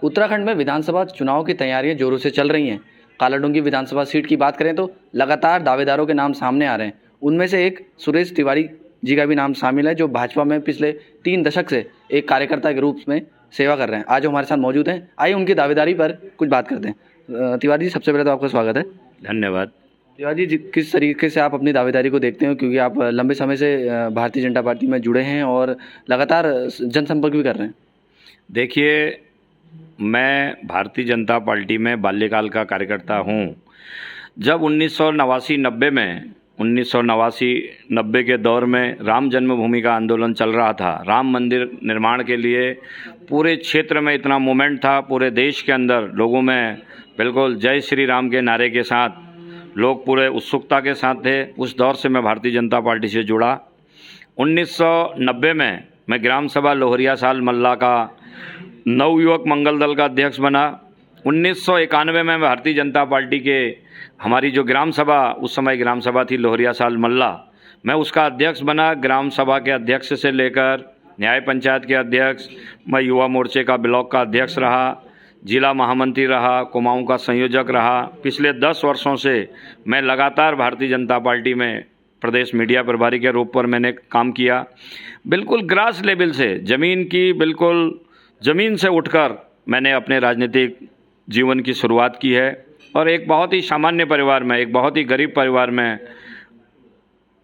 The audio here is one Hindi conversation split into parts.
उत्तराखंड में विधानसभा चुनाव की तैयारियां जोरों से चल रही हैं। कालाडूंगी विधानसभा सीट की बात करें तो लगातार दावेदारों के नाम सामने आ रहे हैं। उनमें से एक सुरेश तिवारी जी का भी नाम शामिल है, जो भाजपा में पिछले 3 दशक से एक कार्यकर्ता के रूप में सेवा कर रहे हैं। आज वो हमारे साथ मौजूद हैं। आइए उनकी दावेदारी पर कुछ बात करते हैं। तिवारी जी, सबसे पहले तो आपका स्वागत है। धन्यवाद। तिवारी जी, किस तरीके से आप अपनी दावेदारी को देखते हैं, क्योंकि आप लंबे समय से भारतीय जनता पार्टी में जुड़े हैं और लगातार जनसंपर्क भी कर रहे हैं? देखिए, मैं भारतीय जनता पार्टी में बाल्यकाल का कार्यकर्ता हूँ। जब 1989 के दौर में राम जन्मभूमि का आंदोलन चल रहा था, राम मंदिर निर्माण के लिए पूरे क्षेत्र में इतना मूवमेंट था, पूरे देश के अंदर लोगों में बिल्कुल जय श्री राम के नारे के साथ लोग पूरे उत्सुकता के साथ थे। उस दौर से मैं भारतीय जनता पार्टी से जुड़ा। 1990 में मैं ग्राम सभा लोहरिया साल मल्ला का नवयुवक मंगल दल का अध्यक्ष बना। 1991 में भारतीय जनता पार्टी के हमारी जो ग्राम सभा, उस समय ग्राम सभा थी लोहरिया साल मल्ला, मैं उसका अध्यक्ष बना। ग्राम सभा के अध्यक्ष से लेकर न्याय पंचायत के अध्यक्ष, मैं युवा मोर्चे का ब्लॉक का अध्यक्ष रहा, जिला महामंत्री रहा, कुमाऊं का संयोजक रहा। पिछले 10 वर्षों से मैं लगातार भारतीय जनता पार्टी में प्रदेश मीडिया प्रभारी के रूप पर मैंने काम किया। बिल्कुल ग्रास लेवल से, ज़मीन की बिल्कुल ज़मीन से उठकर मैंने अपने राजनीतिक जीवन की शुरुआत की है और एक बहुत ही सामान्य परिवार में, एक बहुत ही गरीब परिवार में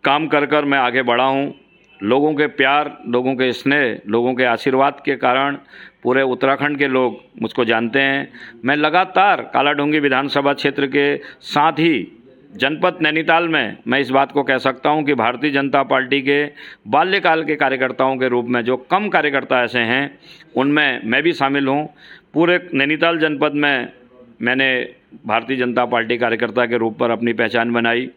काम कर कर मैं आगे बढ़ा हूँ। लोगों के प्यार, लोगों के स्नेह, लोगों के आशीर्वाद के कारण पूरे उत्तराखंड के लोग मुझको जानते हैं। मैं लगातार कालाडूंगी विधानसभा क्षेत्र के साथ ही जनपद नैनीताल में मैं इस बात को कह सकता हूं कि भारतीय जनता पार्टी के बाल्यकाल के कार्यकर्ताओं के रूप में जो कम कार्यकर्ता ऐसे हैं, उनमें मैं भी शामिल हूं। पूरे नैनीताल जनपद में मैंने भारतीय जनता पार्टी कार्यकर्ता के रूप पर अपनी पहचान बनाई।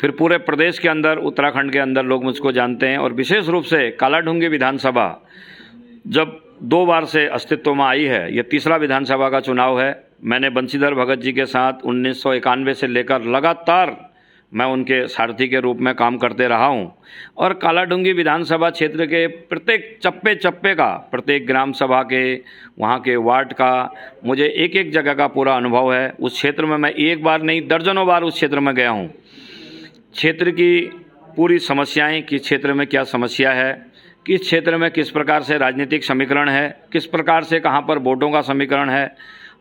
फिर पूरे प्रदेश के अंदर, उत्तराखंड के अंदर लोग मुझको जानते हैं। और विशेष रूप से कालाडूंगी विधानसभा जब 2 बार से अस्तित्व में आई है, ये तीसरा विधानसभा का चुनाव है। मैंने बंशीधर भगत जी के साथ 1991 से लेकर लगातार मैं उनके सारथी के रूप में काम करते रहा हूं। और कालाडूंगी विधानसभा क्षेत्र के प्रत्येक चप्पे चप्पे का, प्रत्येक ग्राम सभा के, वहां के वार्ड का मुझे एक एक जगह का पूरा अनुभव है। उस क्षेत्र में मैं एक बार नहीं, दर्जनों बार उस क्षेत्र में गया हूं। क्षेत्र की पूरी समस्याएं, किस क्षेत्र में क्या समस्या है, किस क्षेत्र में किस प्रकार से राजनीतिक समीकरण है, किस प्रकार से कहां पर वोटों का समीकरण है।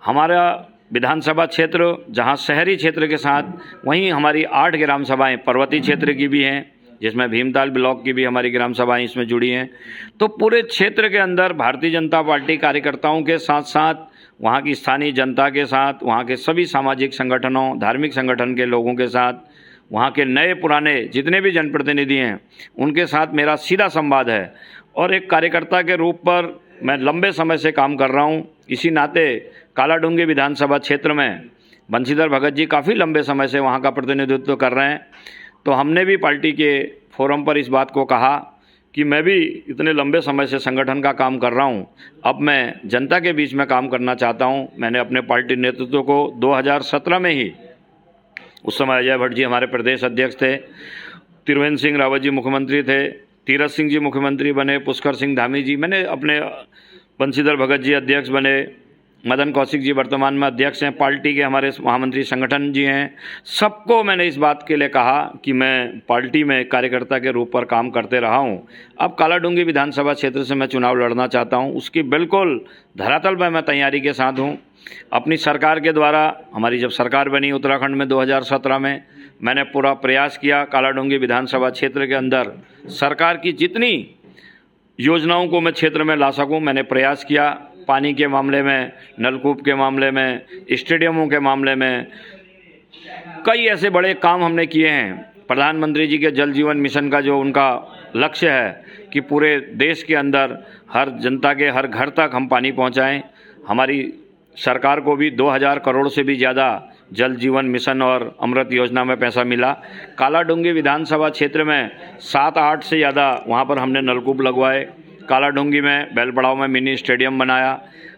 हमारा विधानसभा क्षेत्र जहां शहरी क्षेत्र के साथ, वहीं हमारी 8 ग्राम सभाएं पर्वतीय क्षेत्र की भी हैं, जिसमें भीमताल ब्लॉक की भी हमारी ग्राम सभाएं इसमें जुड़ी हैं। तो पूरे क्षेत्र के अंदर भारतीय जनता पार्टी कार्यकर्ताओं के साथ साथ वहाँ की स्थानीय जनता के साथ, वहाँ के सभी सामाजिक संगठनों, धार्मिक संगठन के लोगों के साथ, वहाँ के नए पुराने जितने भी जनप्रतिनिधि हैं, उनके साथ मेरा सीधा संवाद है। और एक कार्यकर्ता के रूप पर मैं लंबे समय से काम कर रहा हूँ। इसी नाते कालाडूंगी विधानसभा क्षेत्र में बंशीधर भगत जी काफ़ी लंबे समय से वहाँ का प्रतिनिधित्व कर रहे हैं। तो हमने भी पार्टी के फोरम पर इस बात को कहा कि मैं भी इतने लंबे समय से संगठन का काम कर रहा हूँ, अब मैं जनता के बीच में काम करना चाहता हूँ। मैंने अपने पार्टी नेतृत्व को 2017 में ही, उस समय अजय भट्ट जी हमारे प्रदेश अध्यक्ष थे, त्रिवेंद्र सिंह रावत जी मुख्यमंत्री थे, तीरथ सिंह जी मुख्यमंत्री बने, पुष्कर सिंह धामी जी, मैंने अपने बंशीधर भगत जी अध्यक्ष बने, मदन कौशिक जी वर्तमान में अध्यक्ष हैं, पार्टी के हमारे महामंत्री संगठन जी हैं। सबको मैंने इस बात के लिए कहा कि मैं पार्टी में कार्यकर्ता के रूप पर काम करते रहा हूं। अब कालाडूंगी विधानसभा क्षेत्र से मैं चुनाव लड़ना चाहता हूं, उसकी बिल्कुल धरातल पर मैं तैयारी के साथ हूं। अपनी सरकार के द्वारा, हमारी जब सरकार बनी उत्तराखंड में 2017 में, मैंने पूरा प्रयास किया कालाडूंगी विधानसभा क्षेत्र के अंदर सरकार की जितनी योजनाओं को मैं क्षेत्र में ला सकूं, मैंने प्रयास किया। पानी के मामले में, नलकूप के मामले में, स्टेडियमों के मामले में कई ऐसे बड़े काम हमने किए हैं। प्रधानमंत्री जी के जल जीवन मिशन का जो उनका लक्ष्य है कि पूरे देश के अंदर हर जनता के हर घर तक हम पानी पहुंचाएं, हमारी सरकार को भी 2000 करोड़ से भी ज़्यादा जल जीवन मिशन और अमृत योजना में पैसा मिला। कालाडूंगी विधानसभा क्षेत्र में 7-8 से ज़्यादा वहाँ पर हमने नलकूप लगवाए। कालाडूंगी में बेलपड़ाव में मिनी स्टेडियम बनाया।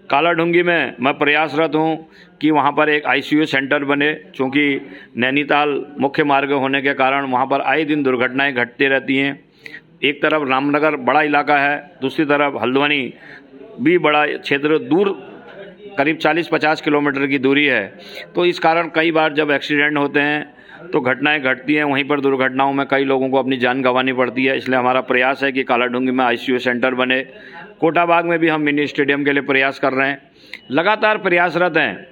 कालाडूंगी में मैं प्रयासरत हूँ कि वहाँ पर एक ICU सेंटर बने, चूँकि नैनीताल मुख्य मार्ग होने के कारण वहाँ पर आए दिन दुर्घटनाएं घटती रहती हैं। एक तरफ रामनगर बड़ा इलाका है, दूसरी तरफ हल्द्वानी भी बड़ा क्षेत्र दूर करीब 40-50 किलोमीटर की दूरी है। तो इस कारण कई बार जब एक्सीडेंट होते हैं तो घटनाएं घटती हैं, वहीं पर दुर्घटनाओं में कई लोगों को अपनी जान गंवानी पड़ती है। इसलिए हमारा प्रयास है कि कालाडूंगी में ICU सेंटर बने। कोटाबाग में भी हम मिनी स्टेडियम के लिए प्रयास कर रहे हैं, लगातार प्रयासरत हैं।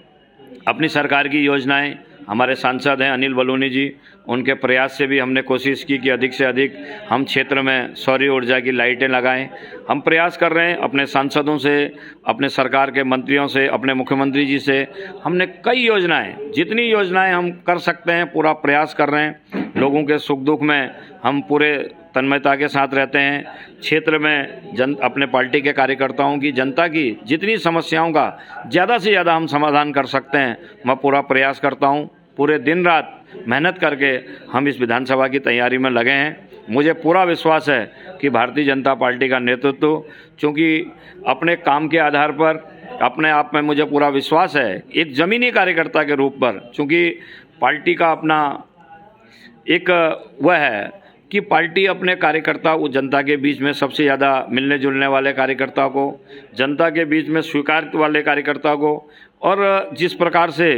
अपनी सरकार की योजनाएं, हमारे सांसद हैं अनिल बलूनी जी, उनके प्रयास से भी हमने कोशिश की कि अधिक से अधिक हम क्षेत्र में सौर ऊर्जा की लाइटें लगाएं। हम प्रयास कर रहे हैं अपने सांसदों से, अपने सरकार के मंत्रियों से, अपने मुख्यमंत्री जी से। हमने कई योजनाएं, जितनी योजनाएं हम कर सकते हैं पूरा प्रयास कर रहे हैं। लोगों के सुख दुख में हम पूरे तन्मयता के साथ रहते हैं। क्षेत्र में अपने पार्टी के कार्यकर्ताओं की, जनता की जितनी समस्याओं का ज़्यादा से ज़्यादा हम समाधान कर सकते हैं, मैं पूरा प्रयास करता हूं। पूरे दिन रात मेहनत करके हम इस विधानसभा की तैयारी में लगे हैं। मुझे पूरा विश्वास है कि भारतीय जनता पार्टी का नेतृत्व, चूँकि अपने काम के आधार पर अपने आप में मुझे पूरा विश्वास है, एक ज़मीनी कार्यकर्ता के रूप पर, चूँकि पार्टी का अपना एक वह है कि पार्टी अपने कार्यकर्ता, वो जनता के बीच में सबसे ज़्यादा मिलने जुलने वाले कार्यकर्ता को, जनता के बीच में स्वीकार वाले कार्यकर्ता को, और जिस प्रकार से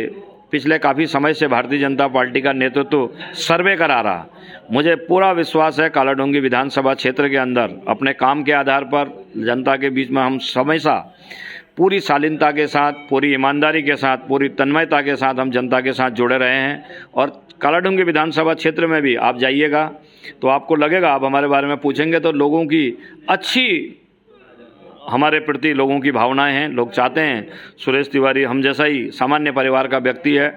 पिछले काफ़ी समय से भारतीय जनता पार्टी का नेतृत्व सर्वे करा रहा, मुझे पूरा विश्वास है कालाडूंगी विधानसभा क्षेत्र के अंदर अपने काम के आधार पर जनता के बीच में हम हमेशा पूरी शालीनता के साथ, पूरी ईमानदारी के साथ, पूरी तन्मयता के साथ हम जनता के साथ जुड़े रहे हैं। और कालाडूंगी विधानसभा क्षेत्र में भी आप जाइएगा तो आपको लगेगा, आप हमारे बारे में पूछेंगे तो लोगों की अच्छी, हमारे प्रति लोगों की भावनाएं हैं। लोग चाहते हैं सुरेश तिवारी हम जैसा ही सामान्य परिवार का व्यक्ति है,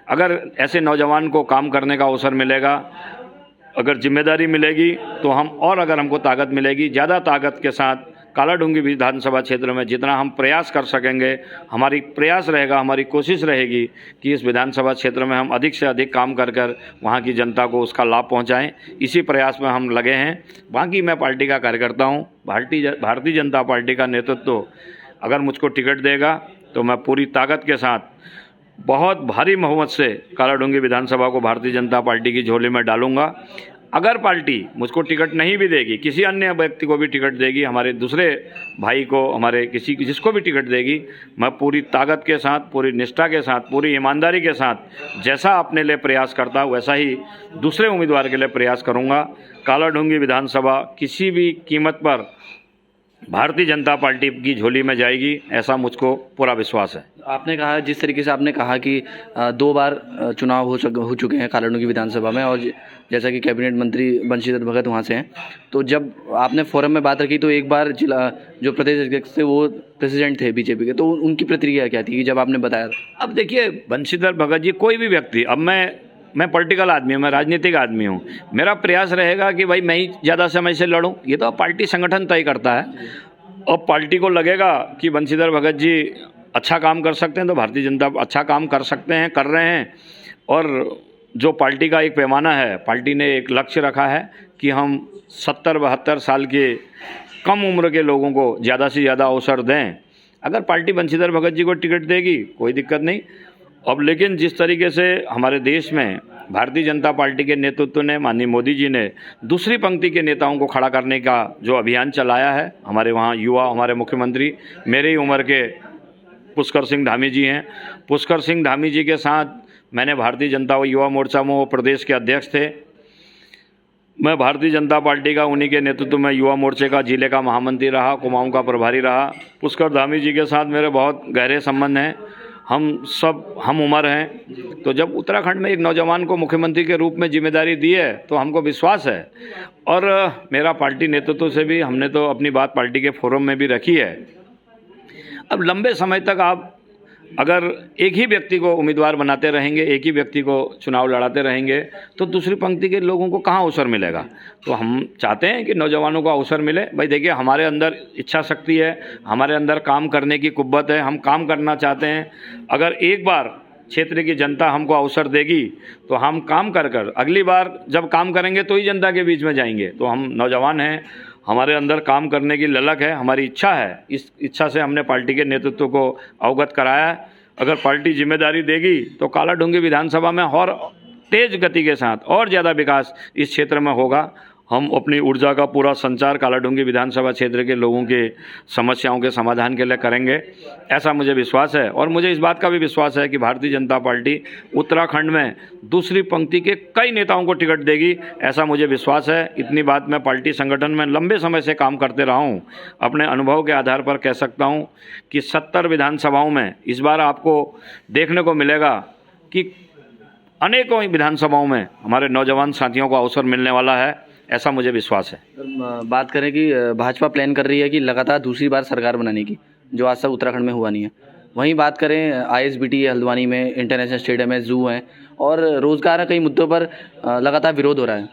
अगर ऐसे नौजवान को काम करने का अवसर मिलेगा, अगर जिम्मेदारी मिलेगी तो हम, और अगर हमको ताकत मिलेगी, ज़्यादा ताकत के साथ कालाडूंगी विधानसभा क्षेत्र में जितना हम प्रयास कर सकेंगे, हमारी प्रयास रहेगा, हमारी कोशिश रहेगी कि इस विधानसभा क्षेत्र में हम अधिक से अधिक काम कर कर वहाँ की जनता को उसका लाभ पहुँचाएं। इसी प्रयास में हम लगे हैं। बाकी मैं पार्टी का कार्यकर्ता हूँ। भारतीय जनता पार्टी का नेतृत्व अगर मुझको टिकट देगा तो मैं पूरी ताकत के साथ बहुत भारी बहुमत से कालाडूंगी विधानसभा को भारतीय जनता पार्टी की झोली में डालूंगा। अगर पार्टी मुझको टिकट नहीं भी देगी, किसी अन्य व्यक्ति को भी टिकट देगी, हमारे दूसरे भाई को, हमारे जिसको भी टिकट देगी, मैं पूरी ताकत के साथ, पूरी निष्ठा के साथ, पूरी ईमानदारी के साथ जैसा अपने लिए प्रयास करता वैसा ही दूसरे उम्मीदवार के लिए प्रयास करूंगा। कालाडूंगी विधानसभा किसी भी कीमत पर भारतीय जनता पार्टी की झोली में जाएगी, ऐसा मुझको पूरा विश्वास है। आपने कहा, जिस तरीके से आपने कहा कि 2 बार चुनाव हो चुके हैं कालाडूंगी विधानसभा में, और जैसा कि कैबिनेट मंत्री बंशीधर भगत वहाँ से हैं, तो जब आपने फोरम में बात रखी तो एक बार जिला जो प्रदेश अध्यक्ष थे वो प्रेसिडेंट थे बीजेपी के, तो उनकी प्रतिक्रिया क्या थी जब आपने बताया? अब देखिए, बंशीधर भगत जी, कोई भी व्यक्ति, अब मैं पॉलिटिकल आदमी हूँ, मैं राजनीतिक आदमी हूँ, मेरा प्रयास रहेगा कि भाई मैं ही ज़्यादा समय से लड़ूँ। ये तो पार्टी संगठन तय करता है। और पार्टी को लगेगा कि बंशीधर भगत जी अच्छा काम कर सकते हैं तो भारतीय जनता अच्छा काम कर सकते हैं, कर रहे हैं। और जो पार्टी का एक पैमाना है, पार्टी ने एक लक्ष्य रखा है कि हम 70-72 साल के कम उम्र के लोगों को ज़्यादा से ज़्यादा अवसर दें। अगर पार्टी बंशीधर भगत जी को टिकट देगी कोई दिक्कत नहीं। अब लेकिन जिस तरीके से हमारे देश में भारतीय जनता पार्टी के नेतृत्व ने, माननीय मोदी जी ने दूसरी पंक्ति के नेताओं को खड़ा करने का जो अभियान चलाया है, हमारे वहाँ युवा, हमारे मुख्यमंत्री मेरे ही उम्र के पुष्कर सिंह धामी जी हैं। पुष्कर सिंह धामी जी के साथ मैंने भारतीय जनता युवा मोर्चा में, वो प्रदेश के अध्यक्ष थे, मैं भारतीय जनता पार्टी का उन्हीं के नेतृत्व में युवा मोर्चे का जिले का महामंत्री रहा, कुमाऊं का प्रभारी रहा। पुष्कर धामी जी के साथ मेरे बहुत गहरे संबंध हैं, हम सब हम उम्र हैं। तो जब उत्तराखंड में एक नौजवान को मुख्यमंत्री के रूप में जिम्मेदारी दी है तो हमको विश्वास है। और मेरा पार्टी नेतृत्व से भी हमने तो अपनी बात पार्टी के फोरम में भी रखी है। अब लंबे समय तक आप अगर एक ही व्यक्ति को उम्मीदवार बनाते रहेंगे, एक ही व्यक्ति को चुनाव लड़ाते रहेंगे, तो दूसरी पंक्ति के लोगों को कहाँ अवसर मिलेगा। तो हम चाहते हैं कि नौजवानों को अवसर मिले। भाई देखिए, हमारे अंदर इच्छा शक्ति है, हमारे अंदर काम करने की कुव्वत है, हम काम करना चाहते हैं। अगर एक बार क्षेत्र की जनता हमको अवसर देगी तो हम काम कर अगली बार जब काम करेंगे तो ही जनता के बीच में जाएंगे। तो हम नौजवान हैं, हमारे अंदर काम करने की ललक है, हमारी इच्छा है। इस इच्छा से हमने पार्टी के नेतृत्व को अवगत कराया है। अगर पार्टी जिम्मेदारी देगी तो कालाडूंगी विधानसभा में और तेज गति के साथ और ज़्यादा विकास इस क्षेत्र में होगा। हम अपनी ऊर्जा का पूरा संचार कालाडूंगी विधानसभा क्षेत्र के लोगों के समस्याओं के समाधान के लिए करेंगे, ऐसा मुझे विश्वास है। और मुझे इस बात का भी विश्वास है कि भारतीय जनता पार्टी उत्तराखंड में दूसरी पंक्ति के कई नेताओं को टिकट देगी, ऐसा मुझे विश्वास है। इतनी बात मैं पार्टी संगठन में लंबे समय से काम करते रहा हूँ, अपने अनुभव के आधार पर कह सकता हूँ कि 70 विधानसभाओं में इस बार आपको देखने को मिलेगा कि अनेकों ही विधानसभाओं में हमारे नौजवान साथियों को अवसर मिलने वाला है, ऐसा मुझे विश्वास है। बात करें कि भाजपा प्लान कर रही है कि लगातार दूसरी बार सरकार बनाने की, जो आज तक उत्तराखंड में हुआ नहीं है। वहीं बात करें ISBT है हल्द्वानी में, इंटरनेशनल स्टेडियम है, जू है और रोजगार है, कई मुद्दों पर लगातार विरोध हो रहा है।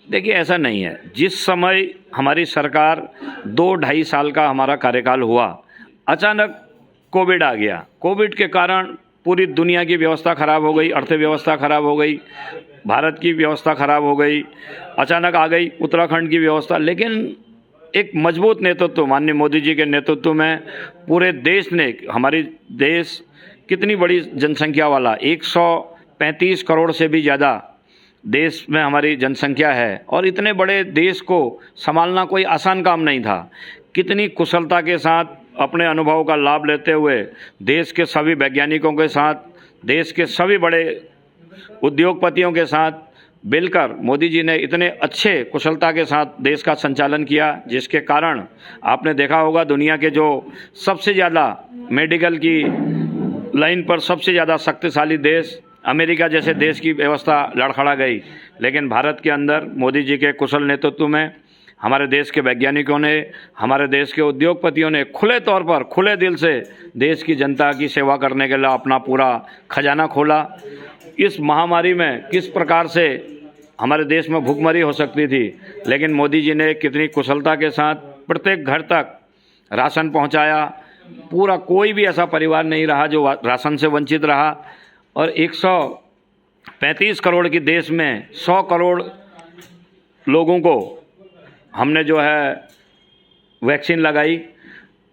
देखिए, ऐसा नहीं है। जिस समय हमारी सरकार 2-2.5 साल का हमारा कार्यकाल हुआ, अचानक कोविड आ गया। कोविड के कारण पूरी दुनिया की व्यवस्था खराब हो गई, अर्थव्यवस्था खराब हो गई, भारत की व्यवस्था खराब हो गई, अचानक आ गई उत्तराखंड की व्यवस्था। लेकिन एक मजबूत नेतृत्व माननीय मोदी जी के नेतृत्व में पूरे देश ने, हमारी देश कितनी बड़ी जनसंख्या वाला 135 करोड़ से भी ज़्यादा देश में हमारी जनसंख्या है, और इतने बड़े देश को संभालना कोई आसान काम नहीं था। कितनी कुशलता के साथ अपने अनुभव का लाभ लेते हुए देश के सभी वैज्ञानिकों के साथ, देश के सभी बड़े उद्योगपतियों के साथ मिलकर मोदी जी ने इतने अच्छे कुशलता के साथ देश का संचालन किया, जिसके कारण आपने देखा होगा दुनिया के जो सबसे ज़्यादा मेडिकल की लाइन पर सबसे ज़्यादा शक्तिशाली देश अमेरिका जैसे देश की व्यवस्था लड़खड़ा गई। लेकिन भारत के अंदर मोदी जी के कुशल नेतृत्व में हमारे देश के वैज्ञानिकों ने, हमारे देश के उद्योगपतियों ने खुले तौर पर, खुले दिल से देश की जनता की सेवा करने के लिए अपना पूरा खजाना खोला। इस महामारी में किस प्रकार से हमारे देश में भूखमरी हो सकती थी, लेकिन मोदी जी ने कितनी कुशलता के साथ प्रत्येक घर तक राशन पहुंचाया। पूरा कोई भी ऐसा परिवार नहीं रहा जो राशन से वंचित रहा। और 135 करोड़ की देश में 100 करोड़ लोगों को हमने जो है वैक्सीन लगाई।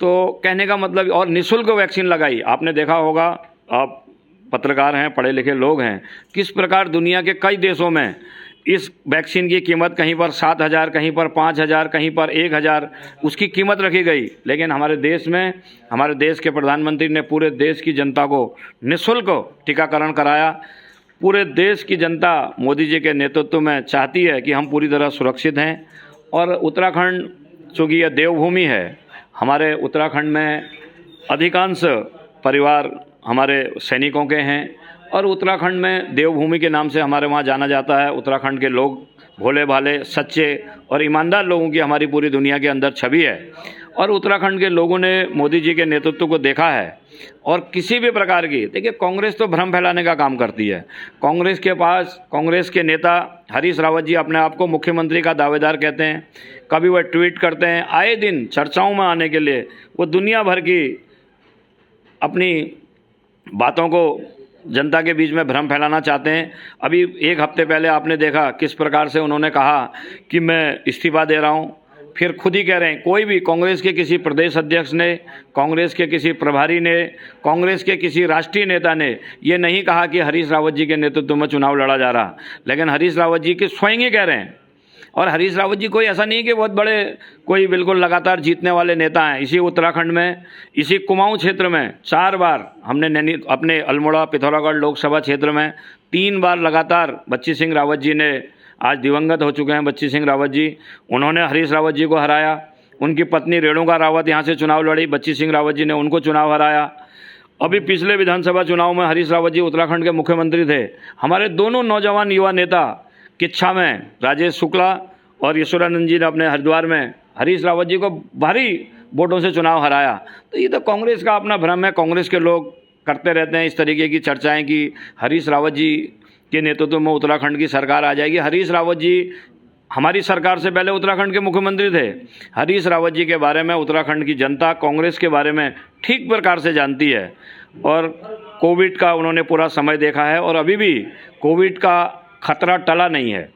तो कहने का मतलब, और निःशुल्क वैक्सीन लगाई। आपने देखा होगा, आप पत्रकार हैं, पढ़े लिखे लोग हैं, किस प्रकार दुनिया के कई देशों में इस वैक्सीन की कीमत कहीं पर 7,000, कहीं पर 5,000, कहीं पर 1,000 उसकी कीमत रखी गई। लेकिन हमारे देश में, हमारे देश के प्रधानमंत्री ने पूरे देश की जनता को निःशुल्क टीकाकरण कराया। पूरे देश की जनता मोदी जी के नेतृत्व में चाहती है कि हम पूरी तरह सुरक्षित हैं। और उत्तराखंड चूँकि यह देवभूमि है, हमारे उत्तराखंड में अधिकांश परिवार हमारे सैनिकों के हैं, और उत्तराखंड में देवभूमि के नाम से हमारे वहाँ जाना जाता है। उत्तराखंड के लोग भोले भाले, सच्चे और ईमानदार लोगों की हमारी पूरी दुनिया के अंदर छवि है। और उत्तराखंड के लोगों ने मोदी जी के नेतृत्व को देखा है। और किसी भी प्रकार की, देखिए, कांग्रेस तो भ्रम फैलाने का काम करती है। कांग्रेस के पास, कांग्रेस के नेता हरीश रावत जी अपने आप को मुख्यमंत्री का दावेदार कहते हैं। कभी वह ट्वीट करते हैं, आए दिन चर्चाओं में आने के लिए वो दुनिया भर की अपनी बातों को जनता के बीच में भ्रम फैलाना चाहते हैं। अभी 1 हफ्ते पहले आपने देखा किस प्रकार से उन्होंने कहा कि मैं इस्तीफा दे रहा हूं। फिर खुद ही कह रहे हैं, कोई भी कांग्रेस के किसी प्रदेश अध्यक्ष ने, कांग्रेस के किसी प्रभारी ने, कांग्रेस के किसी राष्ट्रीय नेता ने ये नहीं कहा कि हरीश रावत जी के नेतृत्व में चुनाव लड़ा जा रहा। लेकिन हरीश रावत जी के स्वयं ही कह रहे हैं। और हरीश रावत जी कोई ऐसा नहीं कि बहुत बड़े, कोई बिल्कुल लगातार जीतने वाले नेता हैं। इसी उत्तराखंड में, इसी कुमाऊं क्षेत्र में 4 बार हमने अपने अल्मोड़ा पिथौरागढ़ लोकसभा क्षेत्र में 3 बार लगातार बच्ची सिंह रावत जी ने, आज दिवंगत हो चुके हैं बच्ची सिंह रावत जी, उन्होंने हरीश रावत जी को हराया। उनकी पत्नी रेणुका रावत यहाँ से चुनाव लड़ी, बच्ची सिंह रावत जी ने उनको चुनाव हराया। अभी पिछले विधानसभा चुनाव में हरीश रावत जी उत्तराखंड के मुख्यमंत्री थे। हमारे दोनों नौजवान युवा नेता किच्छा में राजेश शुक्ला और यशोरानंद जी ने अपने हरिद्वार में हरीश रावत जी को भारी वोटों से चुनाव हराया। तो ये तो कांग्रेस का अपना भ्रम है। कांग्रेस के लोग करते रहते हैं इस तरीके की चर्चाएं कि हरीश रावत जी के नेतृत्व में उत्तराखंड की सरकार आ जाएगी। हरीश रावत जी हमारी सरकार से पहले उत्तराखंड के मुख्यमंत्री थे। हरीश रावत जी के बारे में उत्तराखंड की जनता कांग्रेस के बारे में ठीक प्रकार से जानती है। और कोविड का उन्होंने पूरा समय देखा है, और अभी भी कोविड का खतरा टला नहीं है।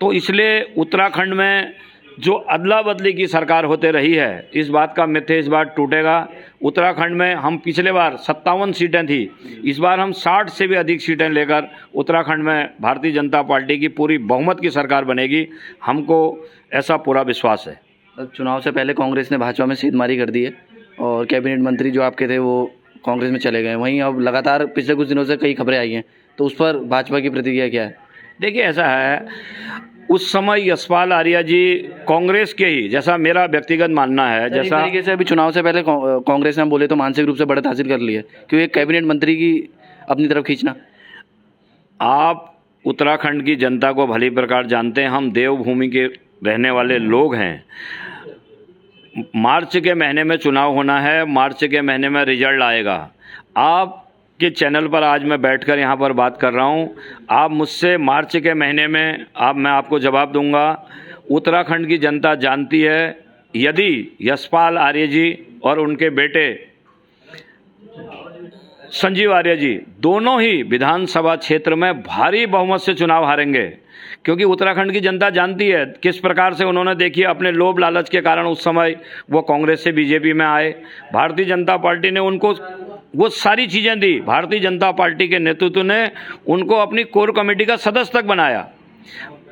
तो इसलिए उत्तराखंड में जो अदला बदली की सरकार होते रही है, इस बात का मिथ्य इस बार टूटेगा। उत्तराखंड में हम पिछले बार 57 सीटें थी, इस बार हम 60 से भी अधिक सीटें लेकर उत्तराखंड में भारतीय जनता पार्टी की पूरी बहुमत की सरकार बनेगी, हमको ऐसा पूरा विश्वास है। चुनाव से पहले कांग्रेस ने भाजपा में सेंधमारी कर दी है और कैबिनेट मंत्री जो आपके थे वो कांग्रेस में चले गए। वहीं अब लगातार पिछले कुछ दिनों से कई खबरें आई हैं, तो उस पर भाजपा की प्रतिक्रिया क्या है? देखिए, ऐसा है, उस समय यशपाल आर्या जी कांग्रेस के ही, जैसा मेरा व्यक्तिगत मानना है, जैसा तरीके से अभी चुनाव से पहले कांग्रेस ने हम बोले तो मानसिक रूप से बढ़त हासिल कर ली है, क्योंकि एक कैबिनेट मंत्री की अपनी तरफ खींचना। आप उत्तराखंड की जनता को भली प्रकार जानते हैं, हम देवभूमि के रहने वाले लोग हैं। मार्च के महीने में चुनाव होना है, मार्च के महीने में रिजल्ट आएगा। आप के चैनल पर आज मैं बैठकर यहाँ पर बात कर रहा हूँ, आप मुझसे मार्च के महीने में मैं आपको जवाब दूंगा। उत्तराखंड की जनता जानती है, यदि यशपाल आर्य जी और उनके बेटे संजीव आर्य जी दोनों ही विधानसभा क्षेत्र में भारी बहुमत से चुनाव हारेंगे, क्योंकि उत्तराखंड की जनता जानती है किस प्रकार से उन्होंने, देखिए, अपने लोभ लालच के कारण उस समय वो कांग्रेस से बीजेपी में आए। भारतीय जनता पार्टी ने उनको वो सारी चीज़ें दी, भारतीय जनता पार्टी के नेतृत्व ने उनको अपनी कोर कमेटी का सदस्य तक बनाया।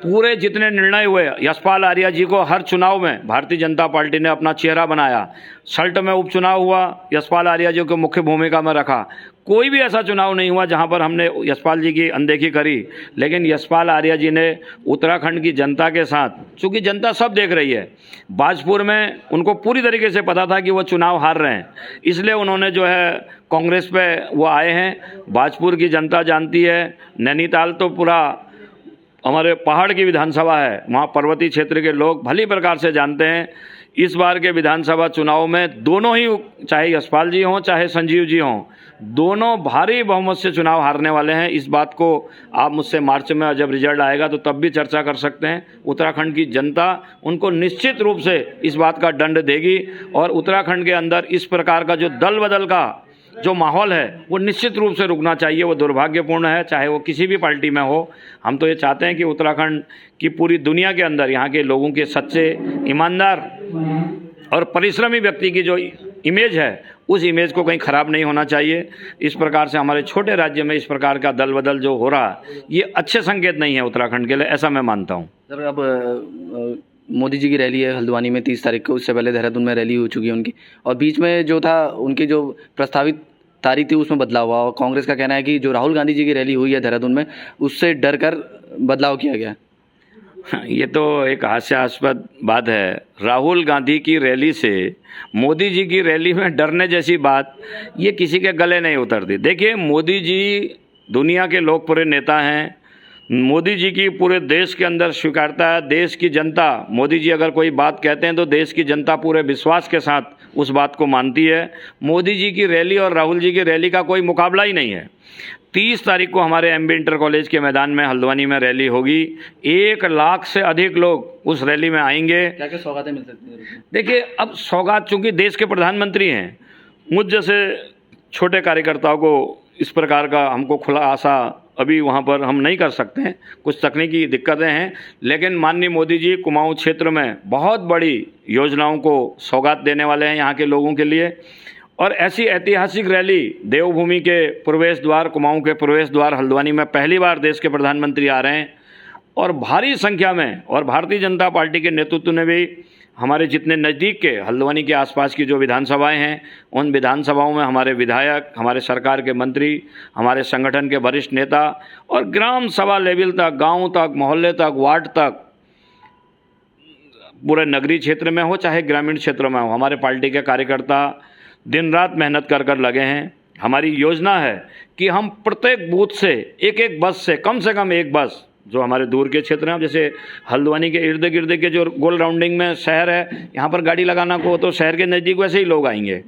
पूरे जितने निर्णय हुए, यशपाल आर्या जी को हर चुनाव में भारतीय जनता पार्टी ने अपना चेहरा बनाया। सल्ट में उपचुनाव हुआ, यशपाल आर्या जी को मुख्य भूमिका में रखा। कोई भी ऐसा चुनाव नहीं हुआ जहां पर हमने यशपाल जी की अनदेखी करी, लेकिन यशपाल आर्या जी ने उत्तराखंड की जनता के साथ, चूँकि जनता सब देख रही है, बाजपुर में उनको पूरी तरीके से पता था कि वो चुनाव हार रहे हैं, इसलिए उन्होंने जो है कांग्रेस पे वो आए हैं। बाजपुर की जनता जानती है, नैनीताल तो पूरा हमारे पहाड़ की विधानसभा है, वहाँ पर्वतीय क्षेत्र के लोग भली प्रकार से जानते हैं। इस बार के विधानसभा चुनाव में दोनों ही, चाहे यशपाल जी हों चाहे संजीव जी हों, दोनों भारी बहुमत से चुनाव हारने वाले हैं। इस बात को आप मुझसे मार्च में जब रिजल्ट आएगा तो तब भी चर्चा कर सकते हैं। उत्तराखंड की जनता उनको निश्चित रूप से इस बात का दंड देगी और उत्तराखंड के अंदर इस प्रकार का जो दल बदल का जो माहौल है वो निश्चित रूप से रुकना चाहिए। वो दुर्भाग्यपूर्ण है, चाहे वो किसी भी पार्टी में हो। हम तो ये चाहते हैं कि उत्तराखंड की पूरी दुनिया के अंदर यहाँ के लोगों के सच्चे, ईमानदार और परिश्रमी व्यक्ति की जो इमेज है, उस इमेज को कहीं ख़राब नहीं होना चाहिए। इस प्रकार से हमारे छोटे राज्य में इस प्रकार का दल बदल जो हो रहा है, ये अच्छे संकेत नहीं है उत्तराखंड के लिए, ऐसा मैं मानता हूँ। सर, अब मोदी जी की रैली है हल्द्वानी में 30 तारीख को, उससे पहले देहरादून में रैली हो चुकी है उनकी, और बीच में जो था उनकी जो प्रस्तावित तारीख थी उसमें बदलाव हुआ, और कांग्रेस का कहना है कि जो राहुल गांधी जी की रैली हुई है देहरादून में, उससे डर कर बदलाव किया गया। ये तो एक हास्यास्पद बात है। राहुल गांधी की रैली से मोदी जी की रैली में डरने जैसी बात ये किसी के गले नहीं उतरती। देखिए, मोदी जी दुनिया के लोकप्रिय नेता हैं, मोदी जी की पूरे देश के अंदर स्वीकारता है। देश की जनता, मोदी जी अगर कोई बात कहते हैं तो देश की जनता पूरे विश्वास के साथ उस बात को मानती है। मोदी जी की रैली और राहुल जी की रैली का कोई मुकाबला ही नहीं है। 30 तारीख को हमारे एमबी इंटर कॉलेज के मैदान में हल्द्वानी में रैली होगी। 1 लाख से अधिक लोग उस रैली में आएंगे। क्या क्या सौगातें मिल सकती हैं? देखिए, अब सौगात, चूंकि देश के प्रधानमंत्री हैं, मुझ जैसे छोटे कार्यकर्ताओं को इस प्रकार का हमको खुला आशा अभी वहाँ पर हम नहीं कर सकते हैं, कुछ तकनीकी दिक्कतें हैं। लेकिन माननीय मोदी जी कुमाऊं क्षेत्र में बहुत बड़ी योजनाओं को सौगात देने वाले हैं यहाँ के लोगों के लिए। और ऐसी ऐतिहासिक रैली देवभूमि के प्रवेश द्वार, कुमाऊं के प्रवेश द्वार हल्द्वानी में पहली बार देश के प्रधानमंत्री आ रहे हैं और भारी संख्या में, और भारतीय जनता पार्टी के नेतृत्व ने भी हमारे जितने नज़दीक के हल्द्वानी के आसपास की जो विधानसभाएं हैं, उन विधानसभाओं में हमारे विधायक, हमारे सरकार के मंत्री, हमारे संगठन के वरिष्ठ नेता और ग्राम सभा लेवल तक, गांव तक, मोहल्ले तक, वार्ड तक, पूरे नगरीय क्षेत्र में हो चाहे ग्रामीण क्षेत्र में हो, हमारे पार्टी के कार्यकर्ता दिन रात मेहनत कर कर लगे हैं। हमारी योजना है कि हम प्रत्येक बूथ से एक बस से कम एक बस, जो हमारे दूर के क्षेत्र हैं, जैसे हल्द्वानी के इर्द गिर्द के जो गोल राउंडिंग में शहर है, यहाँ पर गाड़ी लगाना को तो शहर के नज़दीक वैसे ही लोग आएंगे।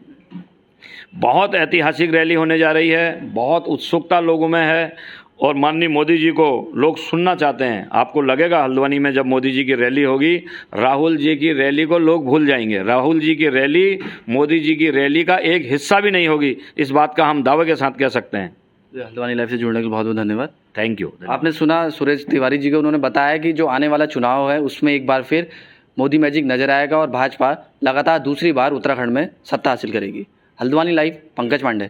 बहुत ऐतिहासिक रैली होने जा रही है, बहुत उत्सुकता लोगों में है और माननीय मोदी जी को लोग सुनना चाहते हैं। आपको लगेगा हल्द्वानी में जब मोदी जी की रैली होगी, राहुल जी की रैली को लोग भूल जाएंगे। राहुल जी की रैली मोदी जी की रैली का एक हिस्सा भी नहीं होगी, इस बात का हम दावे के साथ कह सकते हैं। हल्द्वानी लाइव से जुड़ने के लिए बहुत बहुत धन्यवाद। Thank you. आपने सुना सुरेश तिवारी जी को, उन्होंने बताया कि जो आने वाला चुनाव है उसमें एक बार फिर मोदी मैजिक नजर आएगा और भाजपा लगातार दूसरी बार उत्तराखंड में सत्ता हासिल करेगी। हल्द्वानी लाइव, पंकज पांडे।